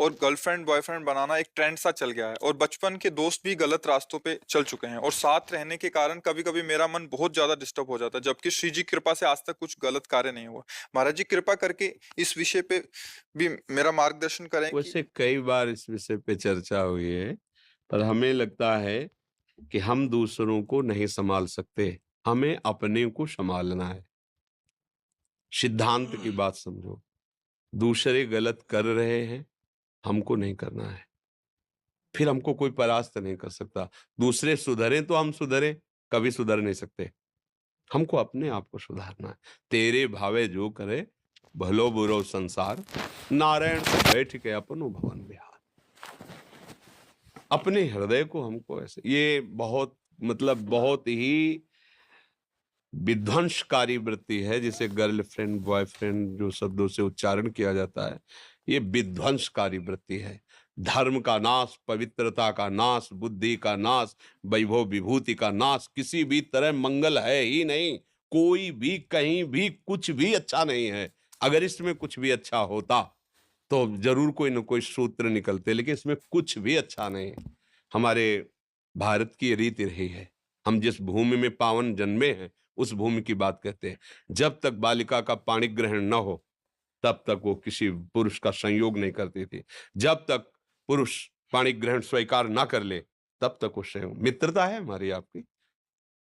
और girlfriend boyfriend बनाना एक trend सा चल गया है, और बचपन के दोस्त भी गलत रास्तों पे चल चुके हैं, और साथ रहने के कारण कभी कभी मेरा मन बहुत ज्यादा डिस्टर्ब हो जाता है, जबकि श्री जी कृपा से आज तक कुछ गलत कार्य नहीं हुआ। महाराज जी कृपा करके इस विषय पे भी मेरा मार्गदर्शन करें कि। वैसे कई बार इस विषय पे चर्चा हुई है, पर हमें लगता है कि हम दूसरों को नहीं संभाल सकते, हमें अपने को संभालना है। सिद्धांत की बात समझो। दूसरे गलत कर रहे हैं, हमको नहीं करना है। फिर हमको कोई परास्त नहीं कर सकता। दूसरे सुधरे तो हम सुधरे, कभी सुधर नहीं सकते। हमको अपने आप को सुधारना है। तेरे भावे जो करे, भलो बुरो संसार, नारायण से बैठ के अपनो भवन बिहार। अपने हृदय को हमको ऐसे, ये बहुत मतलब बहुत ही विध्वंसकारी वृत्ति है, जिसे गर्लफ्रेंड बॉयफ्रेंड जो शब्दों से उच्चारण किया जाता है, ये विध्वंसकारी वृत्ति है। धर्म का नाश, पवित्रता का नाश, बुद्धि का नाश, वैभव विभूति का नाश, किसी भी तरह मंगल है ही नहीं। कोई भी कहीं भी कुछ भी अच्छा नहीं है। अगर इसमें कुछ भी अच्छा होता तो जरूर कोई न कोई सूत्र निकलते, लेकिन इसमें कुछ भी अच्छा नहीं है। हमारे भारत की रीति रही है, हम जिस भूमि में पावन जन्मे हैं उस भूमि की बात कहते हैं। जब तक बालिका का पाणी ग्रहण न हो, तब तक वो किसी पुरुष का संयोग नहीं करती थी। जब तक पुरुष पाणी ग्रहण स्वीकार ना कर ले, तब तक वो संयोग। मित्रता है हमारी आपकी,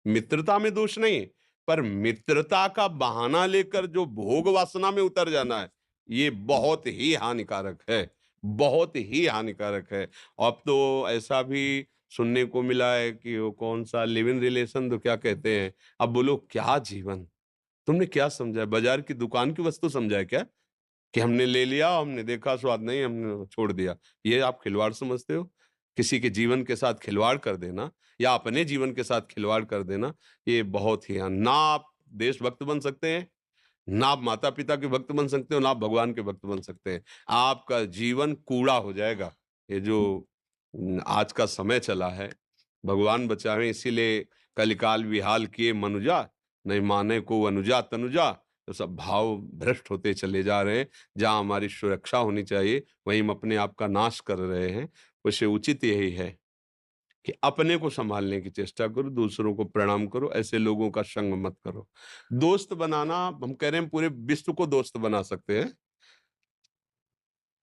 मित्रता में दोष नहीं, पर मित्रता का बहाना लेकर जो भोग वासना में उतर जाना है, ये बहुत ही हानिकारक है, बहुत ही हानिकारक है। अब तो ऐसा भी सुनने को मिला है कि वो कौन सा लिव इन रिलेशन तो क्या कहते हैं। अब बोलो क्या जीवन, तुमने क्या समझा है? बाजार की दुकान की वस्तु समझा है क्या? कि हमने ले लिया, हमने देखा स्वाद नहीं, हमने छोड़ दिया। ये आप खिलवाड़ समझते हो? किसी के जीवन के साथ खिलवाड़ कर देना या अपने जीवन के साथ खिलवाड़ कर देना, ये बहुत ही ना आप देशभक्त बन सकते हैं, ना आप माता-पिता के भक्त बन सकते हो, ना आप भगवान के भक्त बन सकते हैं। आपका जीवन कूड़ा हो जाएगा। ये जो आज का समय चला है, भगवान बचावें, इसीलिए कलिकाल विहाल किए मनुजा, नहीं माने को अनुजा तनुजा। तो सब भाव भ्रष्ट होते चले जा रहे हैं। जहाँ हमारी सुरक्षा होनी चाहिए, वहीं हम अपने आप का नाश कर रहे हैं। वैसे उचित यही है कि अपने को सँभालने की चेष्टा करो, दूसरों को प्रणाम करो, ऐसे लोगों का संग मत करो। दोस्त बनाना, हम कह रहे हैं पूरे विश्व को दोस्त बना सकते हैं।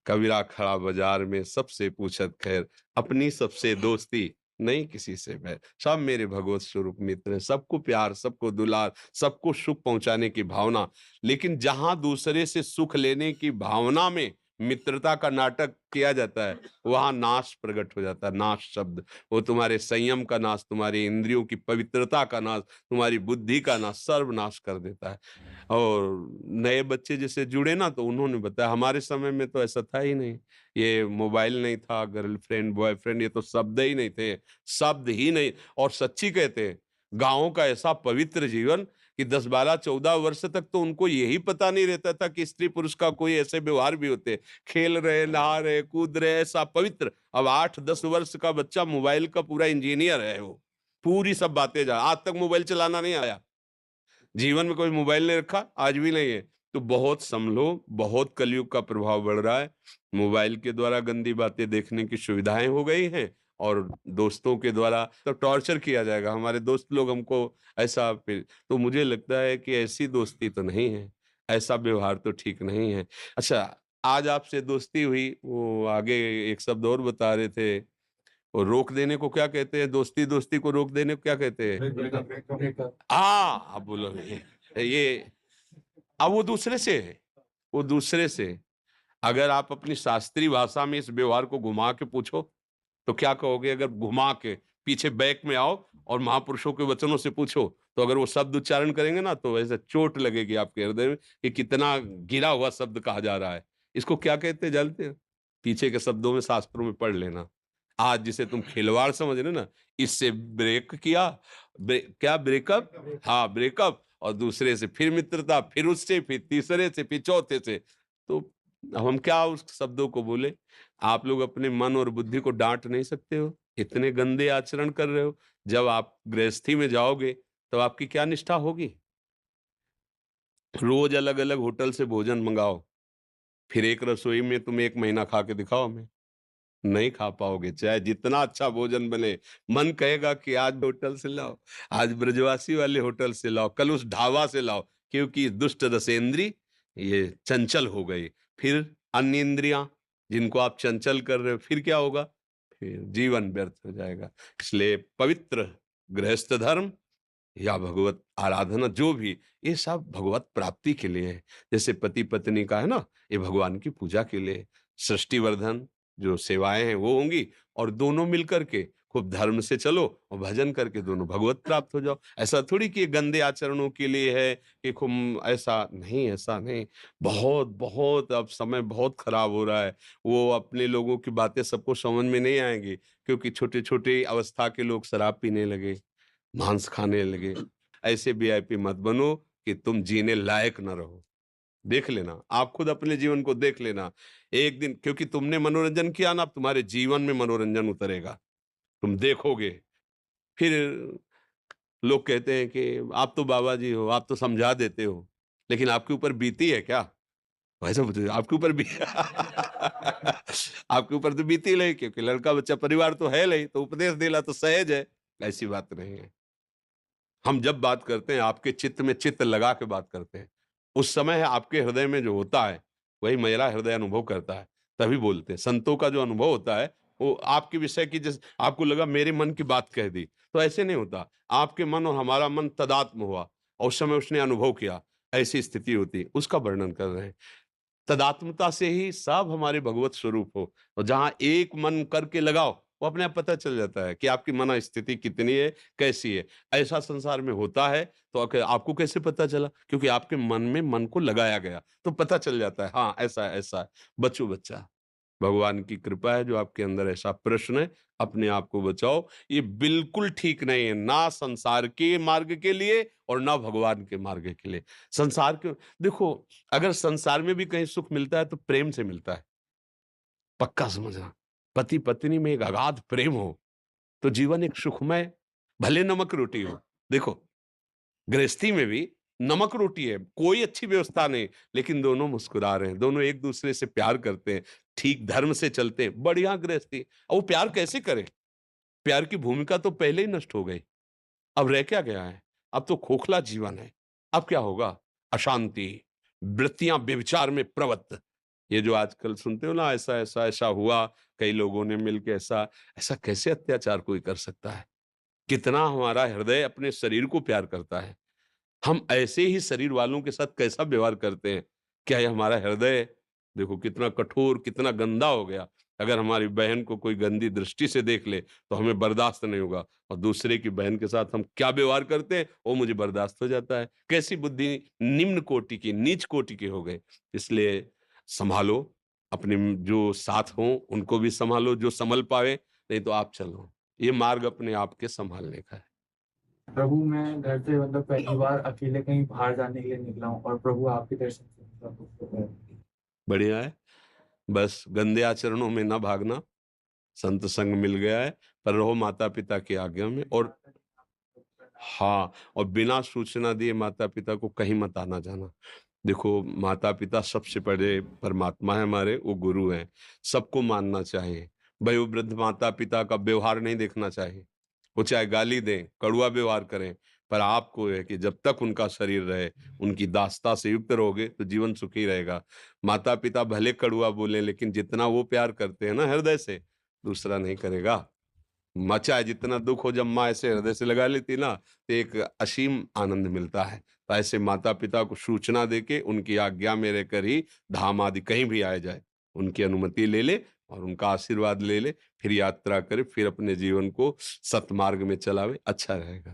कबीरा खड़ा बाजार में सबसे पूछत खैर, अपनी सबसे दोस्ती नहीं किसी से बैर। सब मेरे भगवत स्वरूप मित्र हैं, सबको प्यार, सबको दुलार, सबको सुख पहुँचाने की भावना। लेकिन जहाँ दूसरे से सुख लेने की भावना में मित्रता का नाटक किया जाता है, वहाँ नाश प्रकट हो जाता है, नाश शब्द। वो तुम्हारे संयम का नाश, तुम्हारी इंद्रियों की पवित्रता का नाश, तुम्हारी बुद्धि का नाश, सर्वनाश कर देता है। और नए बच्चे जैसे जुड़े ना, तो उन्होंने बताया हमारे समय में तो ऐसा था ही नहीं। ये मोबाइल नहीं था, गर्लफ्रेंड बॉयफ्रेंड ये तो शब्द ही नहीं थे, शब्द ही नहीं। और सच्ची कहते हैं, गाँव का ऐसा पवित्र जीवन कि 10 12 14 वर्ष तक तो उनको यही पता नहीं रहता था कि स्त्री पुरुष का कोई ऐसे व्यवहार भी होते हैं। खेल रहे, नहा रहे, कूद रहे, ऐसा पवित्र। अब 8 10 वर्ष का बच्चा मोबाइल का पूरा इंजीनियर है वो। पूरी सब बातें जा आज तक मोबाइल चलाना नहीं आया। जीवन में कोई मोबाइल नहीं रखा, आज भी नहीं है। तो बहुत संभलो, बहुत कलयुग का प्रभाव बढ़ रहा है। मोबाइल के द्वारा गंदी बातें देखने की सुविधाएँ हो गई हैं, और दोस्तों के द्वारा तो टॉर्चर किया जाएगा। हमारे दोस्त लोग हमको ऐसा फिर, तो मुझे लगता है कि ऐसी दोस्ती तो नहीं है, ऐसा व्यवहार तो ठीक नहीं है। अच्छा, आज आपसे दोस्ती हुई, वो आगे एक शब्द और बता रहे थे, वो रोक देने को क्या कहते हैं? दोस्ती-दोस्ती को रोक देने को क्या कहते हैं? हाँ, अब बोलो ये अब वो दूसरे से है, वो दूसरे से। अगर आप अपनी शास्त्रीय भाषा में इस व्यवहार को घुमा के पूछो, तो क्या कहोगे? अगर घुमा के पीछे बैक में आओ और महापुरुषों के वचनों से पूछो, तो अगर वो शब्द उच्चारण करेंगे ना, तो ऐसे चोट लगेगी आपके हृदय में कि कितना गिरा हुआ शब्द कहा जा रहा है। इसको क्या कहते हैं जानते हो? पीछे के शब्दों में शास्त्रों में पढ़ लेना। आज जिसे तुम खिलवाड़ समझ रहे हो ना, इससे ब्रेक किया, क्या ब्रेकअप? हाँ, ब्रेकअप, और दूसरे से फिर मित्रता, फिर उससे, फिर तीसरे से, फिर चौथे से। तो अब हम क्या उस शब्दों को बोले? आप लोग अपने मन और बुद्धि को डांट नहीं सकते हो, इतने गंदे आचरण कर रहे हो। जब आप गृहस्थी में जाओगे, तो आपकी क्या निष्ठा होगी? रोज अलग अलग होटल से भोजन मंगाओ, फिर एक रसोई में तुम 1 महीना खा के दिखाओ हमें, नहीं खा पाओगे। चाहे जितना अच्छा भोजन बने, मन कहेगा कि आज होटल से लाओ, आज ब्रजवासी वाले होटल से लाओ, कल उस ढाबा से लाओ, क्योंकि दुष्ट रसेंद्री ये चंचल हो गई। फिर अन्य इंद्रियाँ जिनको आप चंचल कर रहे हो, फिर क्या होगा? फिर जीवन व्यर्थ हो जाएगा। इसलिए पवित्र गृहस्थ धर्म या भगवत आराधना जो भी, ये सब भगवत प्राप्ति के लिए है। जैसे पति पत्नी का है ना, ये भगवान की पूजा के लिए है। सृष्टिवर्धन जो सेवाएं हैं वो होंगी, और दोनों मिलकर के खूब धर्म से चलो और भजन करके दोनों भगवत प्राप्त हो जाओ। ऐसा थोड़ी कि ये गंदे आचरणों के लिए है कि खूब ऐसा नहीं, ऐसा नहीं। बहुत बहुत अब समय बहुत खराब हो रहा है। वो अपने लोगों की बातें सबको समझ में नहीं आएंगी, क्योंकि छोटे छोटे अवस्था के लोग शराब पीने लगे, मांस खाने लगे। ऐसे वीआईपी मत बनो कि तुम जीने लायक ना रहो। देख लेना, आप खुद अपने जीवन को देख लेना। एक दिन क्योंकि तुमने मनोरंजन किया ना, अब तुम्हारे जीवन में मनोरंजन उतरेगा। तुम देखोगे, फिर लोग कहते हैं कि आप तो बाबा जी हो, आप तो समझा देते हो, लेकिन आपके ऊपर बीती है क्या? वैसे मुझे आपके ऊपर भी आपके ऊपर तो बीती नहीं, क्योंकि लड़का बच्चा परिवार तो है नहीं, तो उपदेश देना तो सहज है। ऐसी बात नहीं है। हम जब बात करते हैं आपके चित्त में चित्त लगा के बात करते हैं। उस समय आपके हृदय में जो होता है, वही मेरा हृदय अनुभव करता है, तभी बोलते हैं। संतों का जो अनुभव होता है, वो आपके विषय की जिस आपको लगा मेरे मन की बात कह दी, तो ऐसे नहीं होता। आपके मन और हमारा मन तादात्म्य हुआ और उस समय उसने अनुभव किया, ऐसी स्थिति होती है, उसका वर्णन कर रहे हैं। तदात्मता से ही सब हमारे भगवत स्वरूप हो, और जहाँ एक मन करके लगाओ, वो अपने आप पता चल जाता है कि आपकी मन स्थिति कितनी है, कैसी है। ऐसा संसार में होता है, तो आपको कैसे पता चला? क्योंकि आपके मन में मन को लगाया गया, तो पता चल जाता है, हाँ ऐसा है, ऐसा है। बच्चों बच्चा भगवान की कृपा है जो आपके अंदर ऐसा प्रश्न है, अपने आप को बचाओ। ये बिल्कुल ठीक नहीं है, ना संसार के मार्ग के लिए और ना भगवान के मार्ग के लिए। संसार के देखो, अगर संसार में भी कहीं सुख मिलता है तो प्रेम से मिलता है, पक्का समझना। पति पत्नी में एक अगाध प्रेम हो तो जीवन एक सुखमय, भले नमक रोटी हो। देखो, गृहस्थी में भी नमक रोटी है, कोई अच्छी व्यवस्था नहीं, लेकिन दोनों मुस्कुरा रहे हैं, दोनों एक दूसरे से प्यार करते हैं, ठीक धर्म से चलते हैं, बढ़िया गृहस्थी। और वो प्यार कैसे करें? प्यार की भूमिका तो पहले ही नष्ट हो गई। अब रह क्या गया है? अब तो खोखला जीवन है। अब क्या होगा? अशांति, वृत्तियां व्यभिचार में प्रवृत्त। ये जो आजकल सुनते हो ना, ऐसा ऐसा ऐसा हुआ, कई लोगों ने मिलके ऐसा ऐसा कैसे अत्याचार कोई कर सकता है? कितना हमारा हृदय अपने शरीर को प्यार करता है, हम ऐसे ही शरीर वालों के साथ कैसा व्यवहार करते हैं? क्या ये हमारा हृदय देखो कितना कठोर, कितना गंदा हो गया। अगर हमारी बहन को कोई गंदी दृष्टि से देख ले, तो हमें बर्दाश्त नहीं होगा, और दूसरे की बहन के साथ हम क्या व्यवहार करते हैं, वो मुझे बर्दाश्त हो जाता है। कैसी बुद्धि निम्न कोटि की, नीच कोटि के हो गए। इसलिए सँभालो, अपने जो साथ हों, उनको भी सँभालो, जो सँभल पाए, नहीं तो आप चलो। ये मार्ग अपने आप के सँभालने का है। प्रभु मैं घर से मतलब पहली बार अकेले कहीं बाहर जाने के लिए निकला हूँ और प्रभु आपके दर्शन से मतलब उसको गए। बढ़िया है। बस गंदे आचरणों में ना भागना, संत संग मिल गया है, पर रहो माता-पिता की आज्ञा में। और हाँ, और बिना सूचना दिए माता-पिता को कहीं मत आना-जाना। देखो, माता-पिता सबसे बड़े परमात्मा हैं हमारे, वो गुरु हैं, सबको मानना चाहिए। वयोवृद्ध माता-पिता का व्यवहार नहीं देखना चाहिए, वो चाहे गाली दें, कड़वा व्यवहार करें, पर आपको है कि जब तक उनका शरीर रहे, उनकी दासता से युक्त रहोगे, तो जीवन सुखी रहेगा। माता-पिता भले कड़वा बोलें, लेकिन जितना वो प्यार करते हैं ना हृदय से, दूसरा नहीं करेगा। चाहे जितना दुख हो, जब माँ ऐसे हृदय से लगा लेती ना, तो एक असीम आनंद मिलता है। तो ऐसे माता-पिता को सूचना देके उनकी आज्ञा में रहकर ही धाम आदि कहीं भी आया जाए, उनकी अनुमति ले ले और उनका आशीर्वाद ले ले, फिर यात्रा करे, फिर अपने जीवन को सतमार्ग में चलावे, अच्छा रहेगा।